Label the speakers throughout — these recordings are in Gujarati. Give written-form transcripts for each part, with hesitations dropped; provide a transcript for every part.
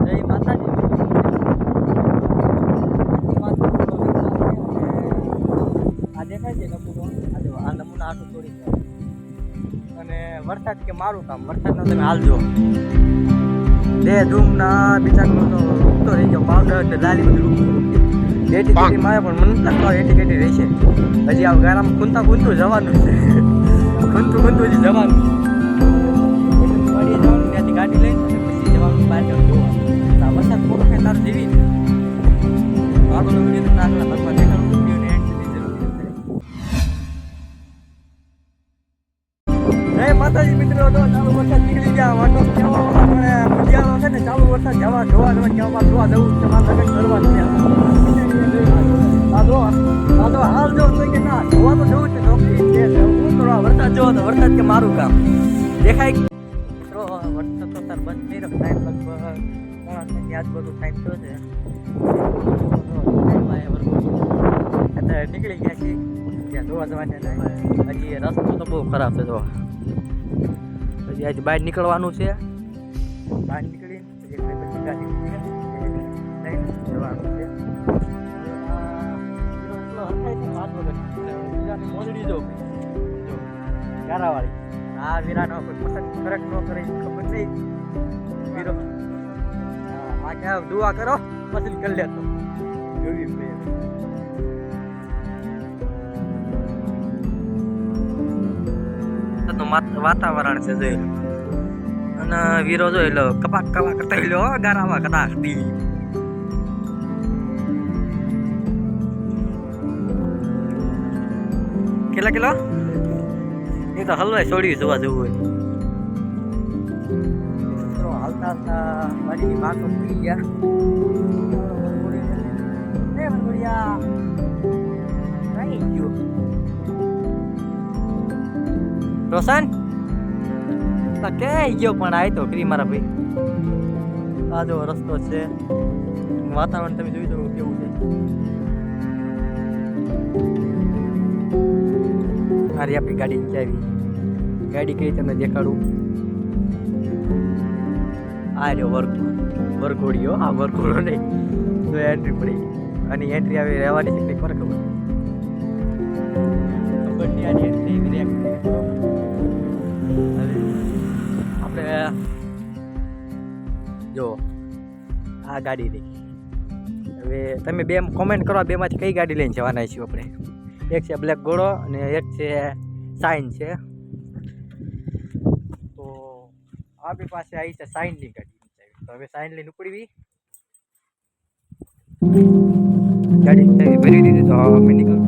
Speaker 1: જય માતાજી. આ દેખાય છે નમૂનો, આ નમૂના આટલું તોડી જાય. અને વરસાદ કે મારું કામ, વરસાદનો તમે હાલ જો બે ધૂમના બિચારનો તો ઉગતો રહી ગયો, પાવડર ને લાલી બધું એટી કેટી મારે, પણ મને નથી લાગતું એટી કેટી રહેશે. હજી આ ગારામાં ખૂંતું જવાનું છે, ખૂંતું હજી જવાનું. ત્યાંથી ગાડી લઈને પછી જવાનું બહાર જવાનું. વરસાદ મોટો થાય તાર જેવી ને આગળ વિડીયો આગળ ભગવાન દેખાડું વિડીયોને એન્ડ સુધી જરૂર કરશે. જય માતાજી મિત્રો. તો ચાલુ વરસાદ નીકળી ગયા, વાટો કહેવા આપણે ઉજિયાળો છે ને, ચાલુ વરસાદ જોવા કહેવામાં જોવા જવું છે, મારા લગ્ન કરવાનું છે. હાલ જો કે ના જોવા તો જવું છે, નોકરી હું કરવા વરસાદ જોવો તો વરસાદ કે મારું કામ દેખાય. વરસાદ તો તાર બંધ થઈ રહ્યો, ટાઈમ લગભગ 3:30 આજુબાજુ ટાઈમ થયો છે. અત્યારે નીકળી ગયા છીએ ત્યાં જોવા જવાને. હજી રસ્તો તો બહુ ખરાબ છે. જોવા હજી આજે બહાર નીકળવાનું છે, બહાર નીકળીને પછી ગાડી જવાનું છે. મોજડી જો ગારાવાળી આ વીરાનો કોઈ પસંદ ફરક ન કરે ખબર નહીં. વીરો આ ક્યાં દુઆ કરો પસંદ કરી લેતો એવી વાતાવરણ છે જોઈ. અને વીરો જોઈ લો કપાક કરતા લો ગારામાં કદાચ કેટલા કિલો એ તો હલવાય છોડી જોવા જવું હોય. હાલતા હાલતા વાડીની ભાગો ભૂલી ગયા. રોશન કે ગયો પણ આય તો કરી મારા ભાઈ. આ જો રસ્તો છે, વાતાવરણ તમે જોઈ દો કેવું છે. સારી આપણી ગાડી ચાવી, ગાડી કઈ તમને દેખાડું. આ રહ્યો વરઘોડીઓ. આ વરઘોડો નહીં તો એન્ટ્રી પડી, અને એન્ટ્રી આવી રહેવાની છે કંઈક મને ખબર નહીં. આની એન્ટ્રી એવી આપણે જો આ ગાડી લઈ. હવે તમે બે કોમેન્ટ કરો, બેમાંથી કઈ ગાડી લઈને જવાના છીએ આપણે. એક છે બ્લેક ઘોડો અને એક છે સાઇન છે. તો આપણી પાસે આવી છે સાઇનની ગાડી. તો હવે સાઇન લઈને ઉપડી ગાડી ભરી દીધી. તો અમે નીકળ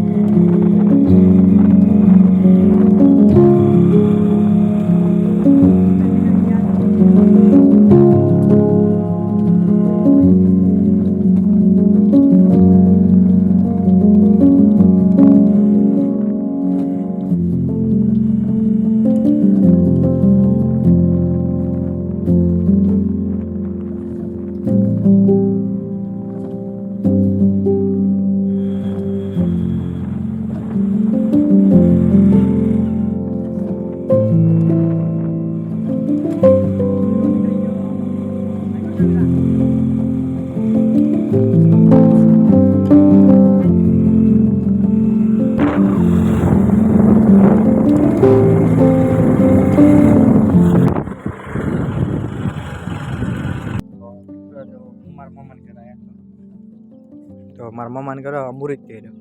Speaker 1: તો મારા મામાને કરો મુહૂર્ત કર્યો.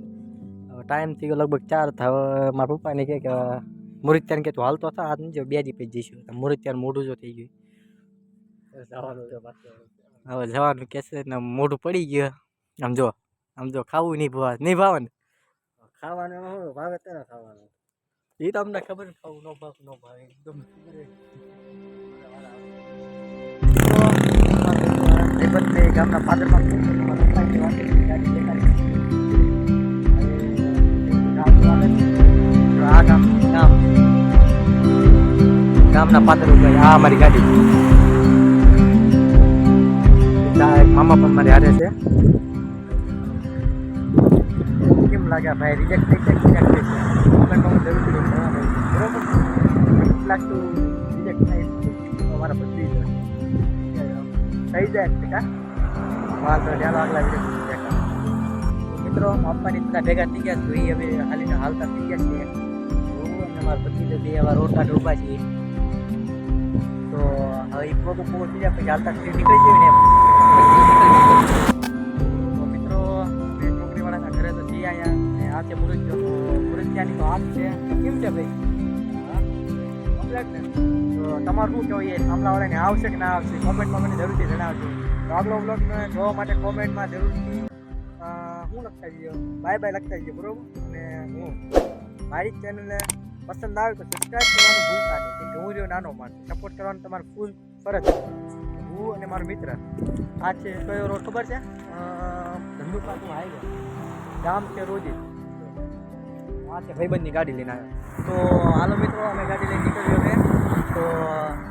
Speaker 1: હવે ટાઈમ થઈ ગયો લગભગ 4 થાય. મારા પપ્પાને કહે કે મુહૂર્ત કે તું હાલતો હતા આજ જો 2 દી પછી જઈશું. મુહૂર્ત મોઢું જો થઈ ગયું. હવે જવાનું કે છે ને મોઢું પડી ગયું. આમ જો ખાવું નહીં ભાવે ને ખાવાનું ભાવે ત્યારે ખાવાનું. એ તો અમને ખબર ખાવું ન ભાવે એકદમ. ગામના પાદરમાં ગામના પાદર ઉપર આ મારી ગાડી. મામા પણ મારી હારે છે. કેમ લાગ્યા ભાઈ? રિજેક્ટ થઈ જાય બરોબર લાગતું રિજેક્ટ થાય અમારા બધી થઈ જાય છે કા વાંધો ચાલો આગલા વિડીયો દેખાડો. મિત્રો પપ્પાની બધા ભેગા થઈ ગયા તો એ હવે હાલીને હાલતા થઈ ગયા છીએ. હું અને મારા પતિ તો બે વાર રોડ કાઢ ઊભા છીએ. તો હવે એ પોગો થઈ જાય પછી હાલતા નીકળી જઈએ ને તો મિત્રો બે છોકરીવાળાના ઘરે તો જઈએ અહીંયા ને આ છે મુરતિયાની તો હાથ છે. કેમ છે ભાઈ? હા કમ્પ્લેટ ને? તો તમારું શું કહેવું એ સાંભળાવાળાને આવશે કે ના આવશે કોમેન્ટમાં મને જરૂરથી જણાવજો. તો આગલો બ્લોગને જોવા માટે કોમેન્ટમાં જરૂરથી હું લખતા જઈએ બાય બાય લખતા જઈએ બરોબર. અને હું મારી ચેનલને પસંદ આવે તો સબસ્ક્રાઈબ કરવાનું ભૂલતા નહીં કેમ કે હું રહ્યો નાનો માણસ. સપોર્ટ કરવાનું તમારું ફૂલ ફરજ છે. હું અને મારો મિત્ર આ છે કયો રોડ ખબર છે? ધંધુકાતું હાઈવે ગામ છે રોજી. આ છે ભાઈબંધની ગાડી લઈને આવ્યો. તો હાલો મિત્રો અમે ગાડી લઈને નીકળ્યો હવે. તો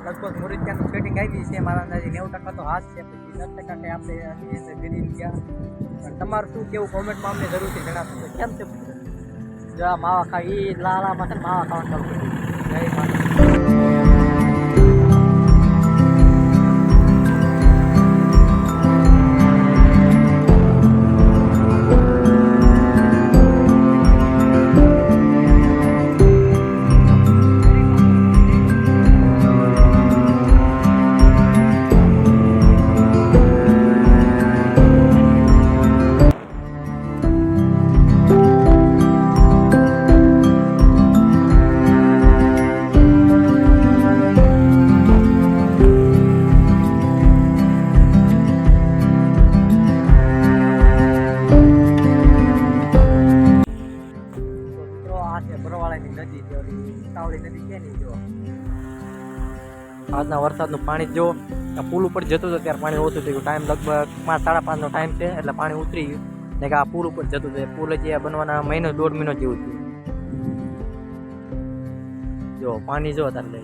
Speaker 1: લગભગ મુરતિયાનું સેટિંગ આવી છે. મારા અંદાજે 90% તો હાથ છે. પછી 10% કંઈ આપણે ગરી ગયા. પણ તમારું શું કેવું કોમેન્ટમાં અમને જરૂરથી જણાવશો. તો કેમ છે જો આ માવા ખાઈ એ લાલા માટે માવા ખાવાનું ચાલુ કર્યું. જય માતા. આજના વરસાદનું પાણી જો આ પુલ ઉપર જતું હતું ત્યારે પાણી ઓછું થયું. ટાઈમ લગભગ 5-5:30નો ટાઈમ છે એટલે પાણી ઉતરી ગયું ને કે આ પુલ ઉપર જતું હતું. પુલ જે બનવાના મહિનો 1.5 મહિનો જેવું થયું. જો પાણી જો તારે